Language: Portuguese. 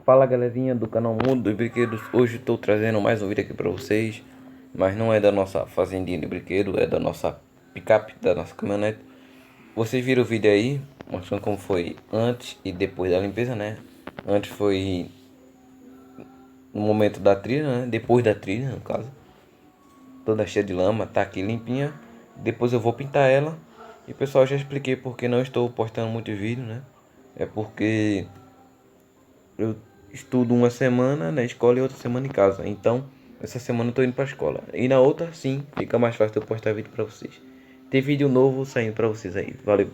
Fala galerinha do canal Mundo dos Brinquedos, hoje estou trazendo mais um vídeo aqui para vocês, mas não é da nossa fazendinha de brinquedo, é da nossa picape, da nossa caminhonete. Vocês viram o vídeo aí, mostrando como foi antes e depois da limpeza, né? Antes foi no momento da trilha, né? Depois da trilha, no caso, toda cheia de lama, tá aqui limpinha. Depois eu vou pintar ela. E pessoal, já expliquei porque não estou postando muitos vídeos, né? É porque eu estudo uma semana na escola e outra semana em casa. Então, essa semana eu tô indo pra escola. E na outra, sim, fica mais fácil eu postar vídeo pra vocês. Tem vídeo novo saindo pra vocês aí. Valeu!